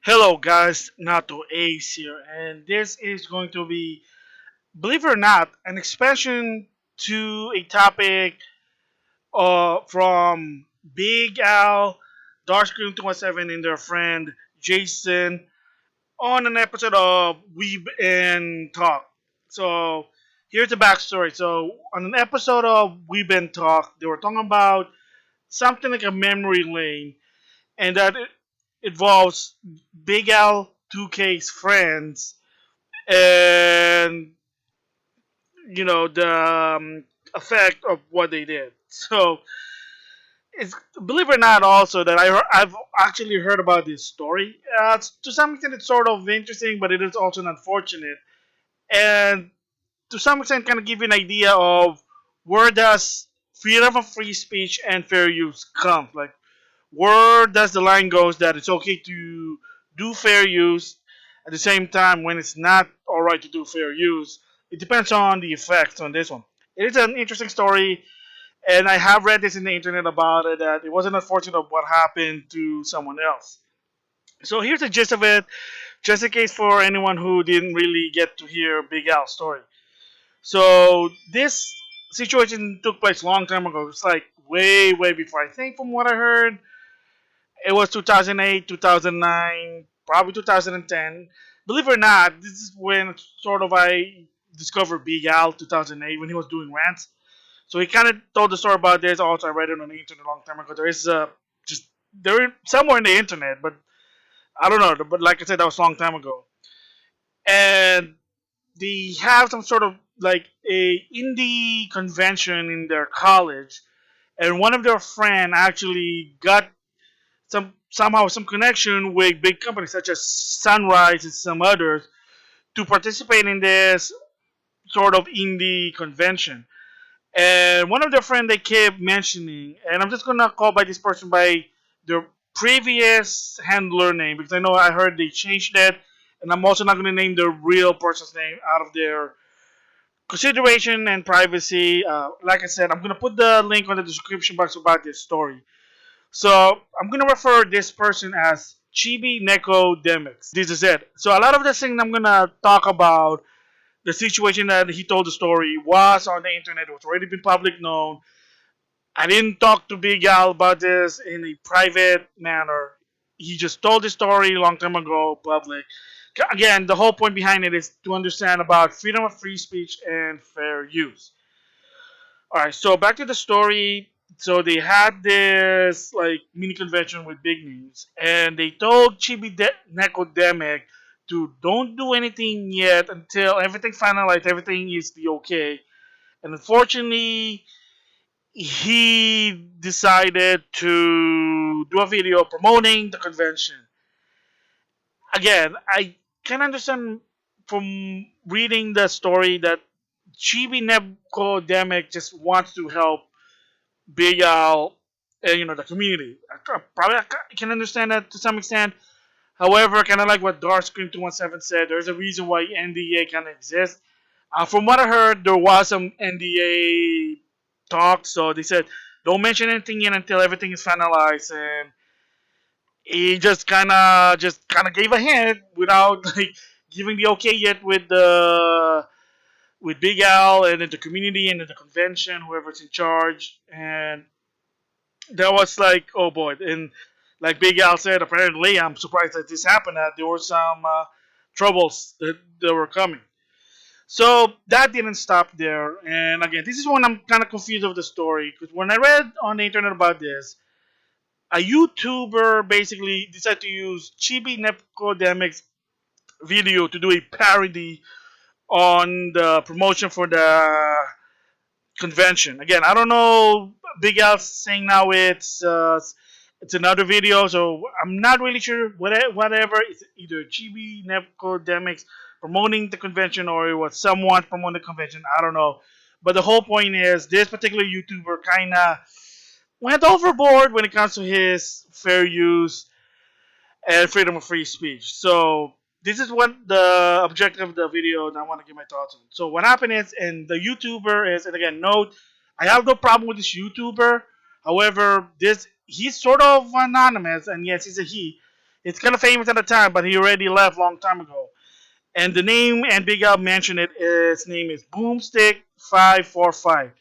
Hello guys, NautoAce here, and this is going to be, believe it or not, an expansion to a topic from Bigal, Darkscream217 and their friend Jason on an episode of Weeb and Talk. So here's the backstory. So on an episode of Weeb and Talk, they were talking about something like a memory lane, and that it involves Big Al 2K's friends and the effect of what they did. So it's, believe it or not, also that I've actually heard about this story. To some extent, it's sort of interesting, but it is also unfortunate, and to some extent, kind of give you an idea of where does freedom of free speech and fair use come. Like, where does the line goes that it's okay to do fair use at the same time when it's not all right to do fair use? It depends on the effects on this one. It is an interesting story, and I have read this in the internet about it, that it wasn't unfortunate of what happened to someone else. So here's the gist of it, just in case for anyone who didn't really get to hear Big Al's story. So this situation took place a long time ago. It's like way, way before. I think from what I heard, it was 2008, 2009, probably 2010. Believe it or not, this is when sort of I discovered Big Al 2008 when he was doing rants. So he kind of told the story about this. Also, I read it on the internet a long time ago. There is just there somewhere in the internet, but I don't know. But like I said, that was a long time ago. And they have some sort of like a indie convention in their college, and one of their friend actually got somehow some connection with big companies such as Sunrise and some others to participate in this sort of indie convention. And one of their friends they kept mentioning, and I'm just gonna call by this person by their previous handler name because I heard they changed that, and I'm also not gonna name the real person's name out of their consideration and privacy. Like I said, I'm gonna put the link on the description box about this story. So I'm gonna refer this person as Chibi Neko Demix. This is it. So a lot of the things I'm gonna talk about, the situation that he told the story was on the internet. It was already been public known. I didn't talk to Big Al about this in a private manner. He just told the story a long time ago, public. Again, the whole point behind it is to understand about freedom of free speech and fair use. All right, so back to the story. So they had this like mini convention with big names, and they told Necodemic to don't do anything yet until everything finalized, everything is the okay. And unfortunately, he decided to do a video promoting the convention. Again, I can understand from reading the story that Chibi Necodemic just wants to help Big Al, the community. I can understand that to some extent. However, kind of like what Dark Scream 217 said, there's a reason why NDA can exist. From what I heard, there was some NDA talk, so they said don't mention anything yet until everything is finalized, and he just kind of gave a hint without like giving the okay yet with Big Al and then the community and then the convention, whoever's in charge, and that was like, oh boy. And like Big Al said, apparently, I'm surprised that this happened. That there were some troubles that were coming. So that didn't stop there. And again, this is when I'm kind of confused of the story because when I read on the internet about this, a YouTuber basically decided to use Chibi Nepcodemic's video to do a parody on the promotion for the convention. Again, I don't know. Big Al's saying now it's another video, so I'm not really sure. Whatever, it's either Chibi Nepcodemics promoting the convention or it was someone promoting the convention. I don't know. But the whole point is this particular YouTuber kind of went overboard when it comes to his fair use and freedom of free speech. So this is what the objective of the video, and I want to give my thoughts on. So what happened is, and the YouTuber is, and again, note, I have no problem with this YouTuber. However, he's sort of anonymous, and yes, he's a he. It's kind of famous at the time, but he already left a long time ago. And the name, and Bigal mentioned it, his name is Boomstick545.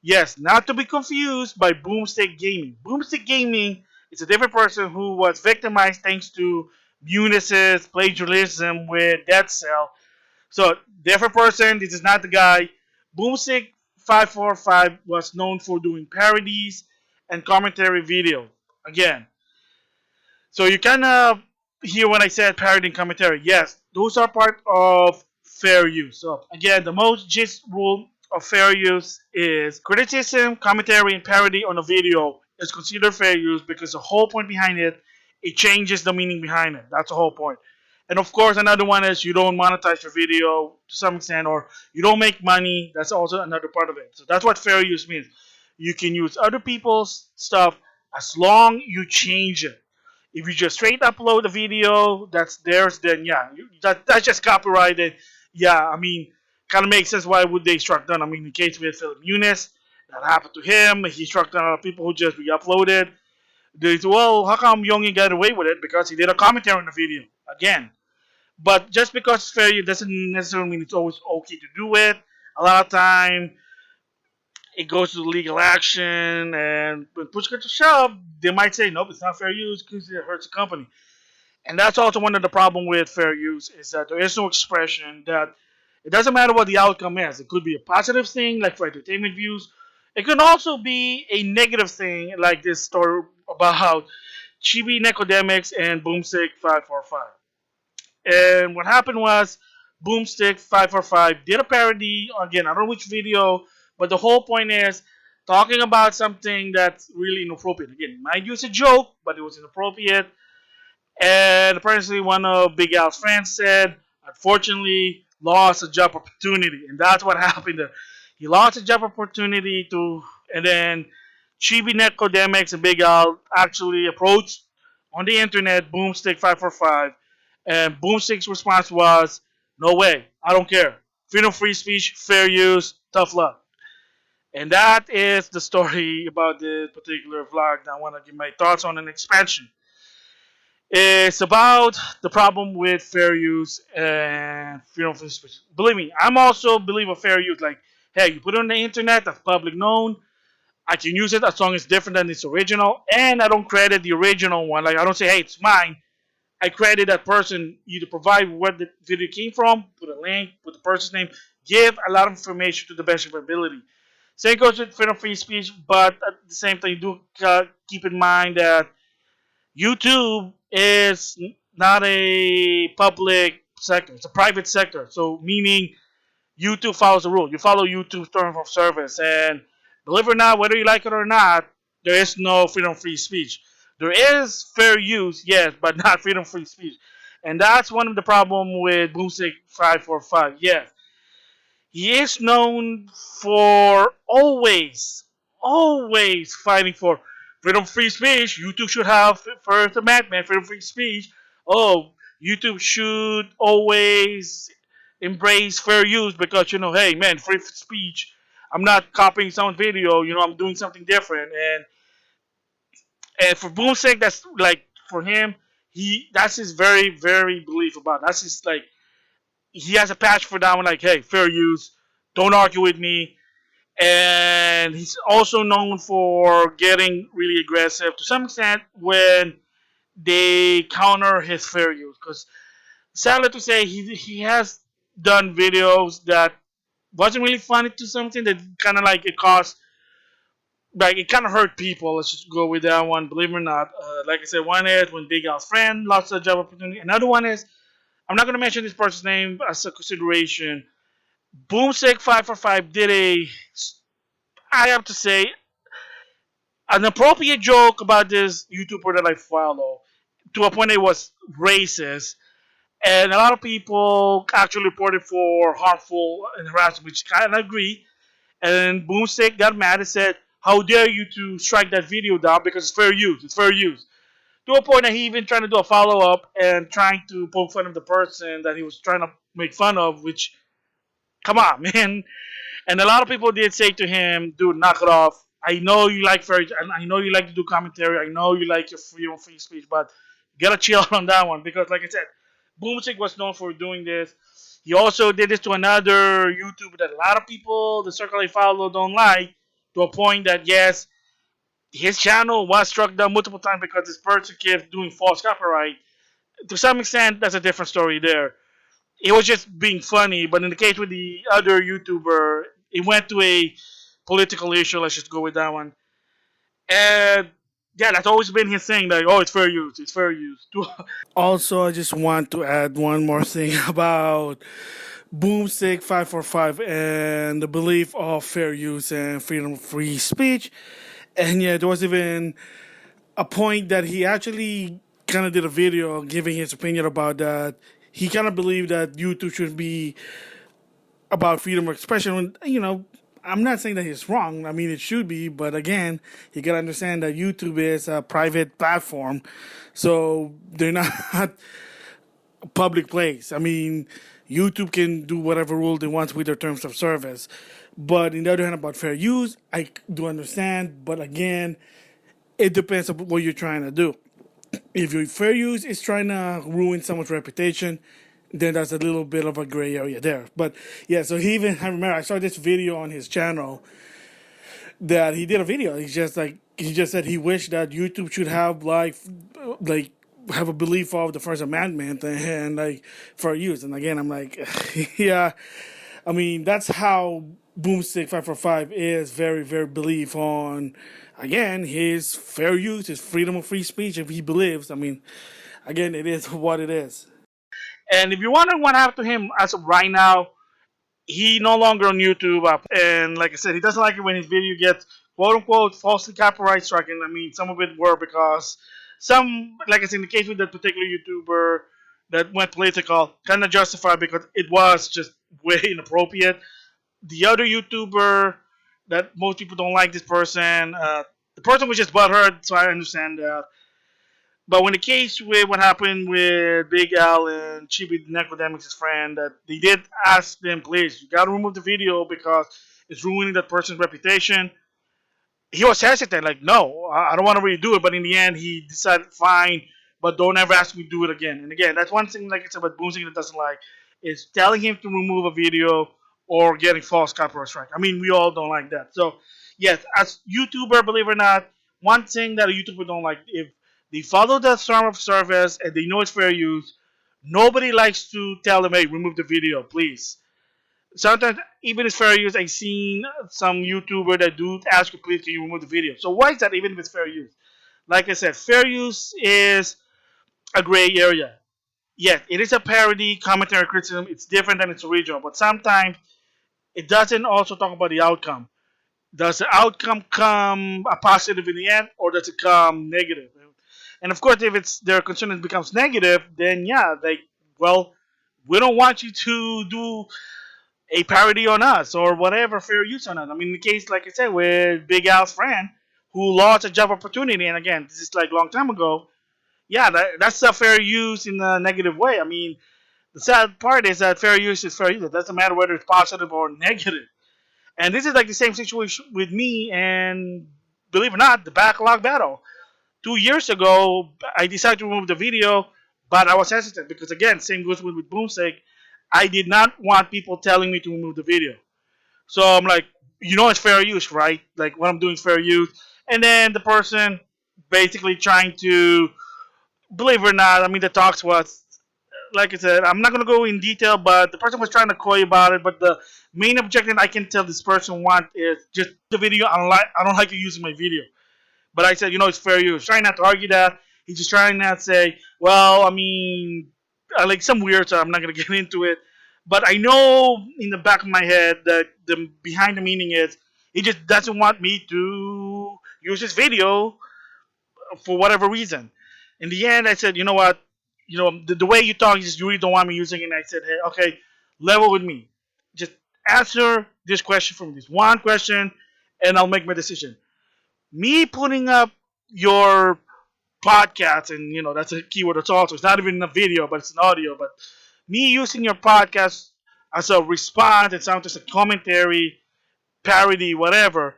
Yes, not to be confused by Boomstick Gaming. Boomstick Gaming is a different person who was victimized thanks to Munis's plagiarism with Dead Cell. So, different person, this is not the guy. Boomstick545 was known for doing parodies and commentary video. Again, so you kind of hear when I said parody and commentary. Yes, those are part of fair use. So again, the most gist rule of fair use is criticism, commentary, and parody on a video is considered fair use because the whole point behind it, it changes the meaning behind it. That's the whole point. And of course, another one is you don't monetize your video to some extent, or you don't make money. That's also another part of it. So that's what fair use means. You can use other people's stuff as long you change it. If you just straight upload a video that's theirs, then yeah, that's just copyrighted. Yeah, I mean, kind of makes sense why would they struck down. I mean, in the case with Philip Muniz, that happened to him. He struck down a lot of people who just re-uploaded. They said, well, how come Yongi got away with it? Because he did a commentary on the video. Again. But just because it's fair use doesn't necessarily mean it's always okay to do it. A lot of time, it goes to legal action, and when push comes to shove, they might say, nope, it's not fair use because it hurts the company. And that's also one of the problem with fair use is that there is no expression that it doesn't matter what the outcome is. It could be a positive thing, like for entertainment views. It could also be a negative thing, like this story about Chibi Necodemics and Boomstick 545. And what happened was Boomstick 545 did a parody. Again, I don't know which video, but the whole point is talking about something that's really inappropriate. Again, mind you, it's a joke, but it was inappropriate. And apparently, one of Bigal's friends said, unfortunately, lost a job opportunity. And that's what happened there. He lost a job opportunity and then Chibi Necodemics and Bigal actually approached on the internet Boomstick 545, and Boomstick's response was, no way, I don't care. Freedom of free speech, fair use, tough luck. And that is the story about this particular vlog that I want to give my thoughts on an expansion. It's about the problem with fair use and freedom of speech. Believe me, I'm also a believer of fair use. Like, hey, you put it on the internet, that's public known. I can use it as long as it's different than its original. And I don't credit the original one. Like, I don't say, hey, it's mine. I credit that person either provide where the video came from, put a link, put the person's name, give a lot of information to the best of your ability. Same goes with freedom of free speech, but at the same time, do keep in mind that YouTube is not a public sector; it's a private sector. So, meaning YouTube follows the rule. You follow YouTube's terms of service, and believe it or not, whether you like it or not, there is no freedom of free speech. There is fair use, yes, but not freedom of free speech. And that's one of the problem with Boomstick 545. Yes, he is known for always fighting for freedom of free speech. YouTube should have First Amendment, freedom of free speech. Oh, YouTube should always embrace fair use because, hey, man, free speech. I'm not copying someone's video. I'm doing something different. And for Boomstick, that's like for him, that's his very very belief about it. That's his like he has a patch for that one. Like, hey, fair use, don't argue with me. And he's also known for getting really aggressive to some extent when they counter his fair use. Because sadly to say, he has done videos that wasn't really funny to something that kind of like it caused like it kind of hurt people. Let's just go with that one. Believe it or not, like I said, one is when Bigal's friend lost a job opportunity. Another one is I'm not going to mention this person's name as a consideration. Boomstick 545 did I have to say, an appropriate joke about this YouTuber that I follow to a point it was racist. And a lot of people actually reported for harmful and harassment, which I kind of agree. And Boomstick got mad and said, how dare you to strike that video down because it's fair use. It's fair use. To a point that he even trying to do a follow-up and trying to poke fun of the person that he was trying to make fun of, which, come on, man. And a lot of people did say to him, dude, knock it off. I know you like fair, and I know you like to do commentary. I know you like your freedom of free speech, but Gotta chill out on that one because, like I said, Boomstick was known for doing this. He also did this to another YouTuber that a lot of people, the circle I follow, don't like, to a point that yes, his channel was struck down multiple times because this person kept doing false copyright. To some extent, that's a different story there. It was just being funny, but in the case with the other YouTuber, it went to a political issue. Let's just go with that one. And yeah, that's always been his thing. Like, oh, it's fair use. It's fair use. Also, I just want to add one more thing about Boomstick 545 and the belief of fair use and freedom of free speech. And yeah, there was even a point that he actually kind of did a video giving his opinion about that. He kind of believed that YouTube should be about freedom of expression. When, I'm not saying that he's wrong. I mean, it should be, but again, you gotta understand that YouTube is a private platform, so they're not a public place. I mean, YouTube can do whatever rule they want with their terms of service. But on the other hand, about fair use, I do understand. But again, it depends on what you're trying to do. If your fair use is trying to ruin someone's reputation, then that's a little bit of a gray area there. But yeah, so he even, I remember I saw this video on his channel that he did a video. He just said he wished that YouTube should have like have a belief of the First Amendment and like fair use. And again, I'm like, yeah, I mean that's how Boomstick 545 is very very belief on again his fair use, his freedom of free speech. If he believes, I mean, again, it is what it is. And if you're wondering what happened to him as of right now, he no longer on YouTube. And like I said, he doesn't like it when his video gets quote unquote falsely copyright stricken. I mean, some of it were because some, like I said, in the case with that particular YouTuber that went political, kind of justified because it was just way inappropriate. The other YouTuber that most people don't like this person, the person was just butthurt, so I understand that. But when the case with what happened with Bigal and Chibi Necrodemic's friend, that they did ask them, please, you gotta remove the video because it's ruining that person's reputation. He was hesitant, like, no, I don't want to redo it. But in the end, he decided, fine, but don't ever ask me to do it again. And again, that's one thing, like I said, about Boomsing that doesn't like is telling him to remove a video or getting false copyright strike. I mean, we all don't like that. So, yes, as YouTuber, believe it or not, one thing that a YouTuber don't like, if they follow the term of service and they know it's fair use, nobody likes to tell them, hey, remove the video, please. Sometimes, even if fair use, I've seen some YouTuber that do ask you, please, can you remove the video? So why is that even if it's fair use? Like I said, fair use is a gray area. Yes, it is a parody, commentary, criticism. It's different than its original. But sometimes it doesn't also talk about the outcome. Does the outcome come a positive in the end, or does it come negative? And of course, if it's their concern it becomes negative, then yeah, well, we don't want you to do a parody on us or whatever fair use on us. I mean, in the case, like I said, with Big Al's friend who lost a job opportunity, and again, this is like a long time ago. Yeah, that's a fair use in a negative way. I mean, the sad part is that fair use is fair use. It doesn't matter whether it's positive or negative. And this is like the same situation with me and, believe it or not, the backlog battle. 2 years ago, I decided to remove the video, but I was hesitant because, again, same goes with Boomstick. I did not want people telling me to remove the video. So I'm like, it's fair use, right? Like, what I'm doing is fair use. And then the person basically trying to, believe it or not, I mean, the talks was, like I said, I'm not going to go in detail, but the person was trying to coy about it. But the main objective I can tell this person want is just the video. I don't like you using my video. But I said, it's fair use. Trying not to argue that. He's just trying not to say, well, I mean, I like some weird, so I'm not going to get into it. But I know in the back of my head that the behind the meaning is he just doesn't want me to use his video for whatever reason. In the end, I said, you know what? The way you talk, you really don't want me using it. And I said, hey, okay, level with me. Just answer this question from this one question, and I'll make my decision. Me putting up your podcast, and that's a keyword. It's also it's not even a video, but it's an audio. But me using your podcast as a response, it sounds just a commentary, parody, whatever.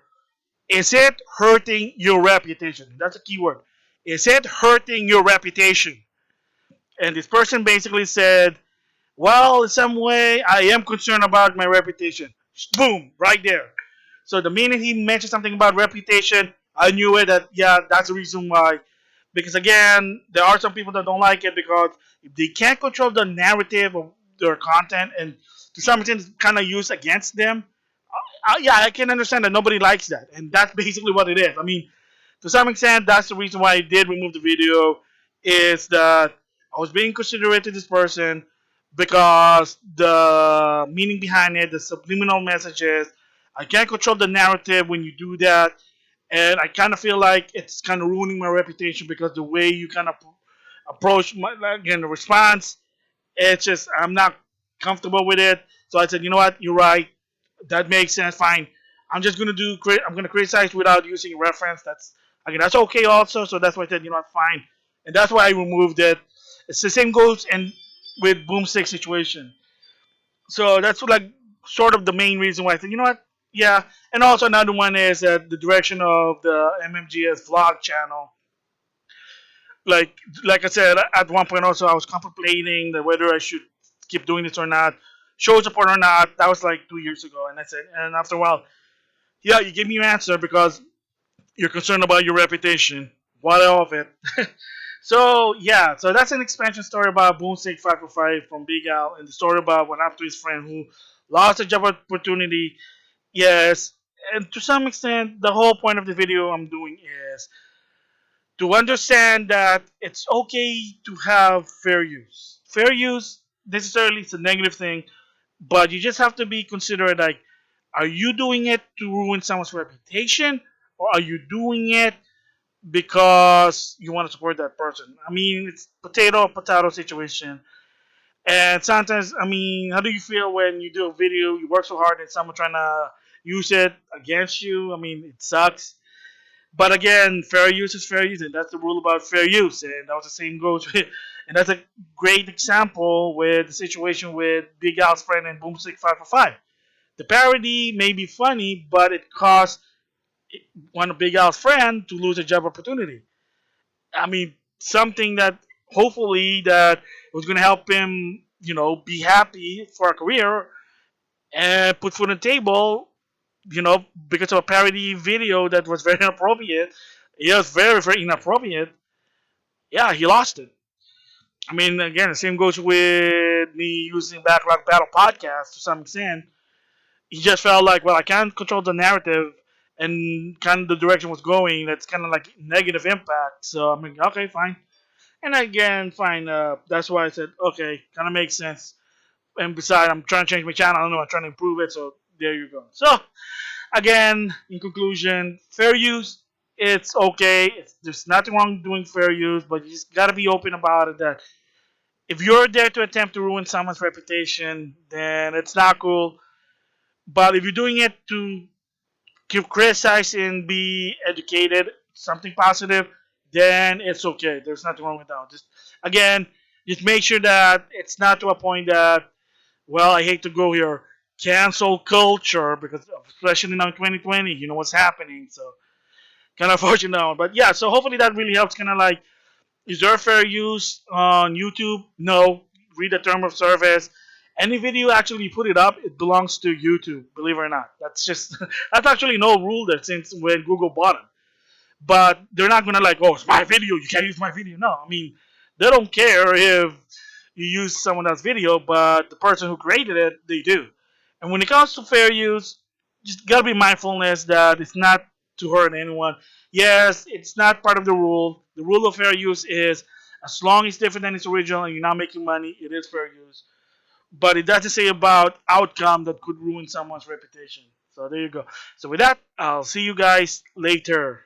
Is it hurting your reputation? That's a keyword. Is it hurting your reputation? And this person basically said, well, in some way, I am concerned about my reputation. Boom, right there. So the minute he mentioned something about reputation, I knew it that, yeah, that's the reason why. Because again, there are some people that don't like it because if they can't control the narrative of their content and to some extent it's kind of used against them, yeah, I can understand that nobody likes that. And that's basically what it is. I mean, to some extent, that's the reason why I did remove the video. Is that I was being considerate to this person because the meaning behind it, the subliminal messages, I can't control the narrative when you do that, and I kind of feel like it's kind of ruining my reputation because the way you kind of approach my, again, the response, it's just I'm not comfortable with it. So I said, you know what, you're right. That makes sense. Fine. I'm just gonna do. I'm gonna criticize without using a reference. That's again, that's okay also. So that's why I said, you know what, fine. And that's why I removed it. It's the same goes and with boomstick situation. So that's like sort of the main reason why I said, you know what, yeah. And also another one is the direction of the MmGS vlog channel. Like like I said, at one point also I was contemplating that whether I should keep doing this or not, show support or not. That was like 2 years ago, and I said, and after a while, yeah, you give me your answer because you're concerned about your reputation. What of it? So yeah, so that's an expansion story about Boomstick 545 from Bigal, and the story about what happened to his friend who lost a job opportunity. Yes, and to some extent, the whole point of the video I'm doing is to understand that it's okay to have fair use. Fair use necessarily it's a negative thing, but you just have to be considerate. Like, are you doing it to ruin someone's reputation, or are you doing it because you want to support that person? I mean, it's potato situation. And sometimes, I mean, how do you feel when you do a video, you work so hard, and someone trying to use it against you? I mean, it sucks. But again, fair use is fair use, and that's the rule about fair use. And that was the same goes with, and that's a great example with the situation with Big Al's friend and Boomstick 545. The parody may be funny, but it caused one of Big Al's friend to lose a job opportunity. I mean, something that hopefully that was going to help him, be happy for a career and put food on the table, because of a parody video that was very inappropriate. It was very, very inappropriate. Yeah, he lost it. I mean, again, the same goes with me using Backlog Battle Podcast to some extent. He just felt like, well, I can't control the narrative and kind of the direction was going. That's kind of like negative impact. So I'm like, okay, fine. And again, fine. That's why I said, okay, kind of makes sense. And besides, I'm trying to change my channel. I don't know. I'm trying to improve it. So there you go. So again, in conclusion, fair use, it's okay. There's nothing wrong doing fair use, but you just gotta be open about it. That if you're there to attempt to ruin someone's reputation, then it's not cool. But if you're doing it to keep criticize and be educated, something positive, then it's okay. There's nothing wrong with that. Just again, just make sure that it's not to a point that, well, I hate to go here, cancel culture because especially now in 2020, you know what's happening. So kind of fortunate now, but yeah. So hopefully that really helps. Kind of like, is there fair use on YouTube? No. Read the term of service. Any video actually put it up, it belongs to YouTube. Believe it or not, that's just that's actually no rule there since when Google bought it. But they're not gonna like, oh, it's my video, you can't use my video. No, I mean, they don't care if you use someone else's video, but the person who created it, they do. And when it comes to fair use, just gotta be mindfulness that it's not to hurt anyone. Yes, it's not part of the rule. The rule of fair use is as long as it's different than its original and you're not making money, it is fair use. But it doesn't say about outcome that could ruin someone's reputation. So there you go. So with that, I'll see you guys later.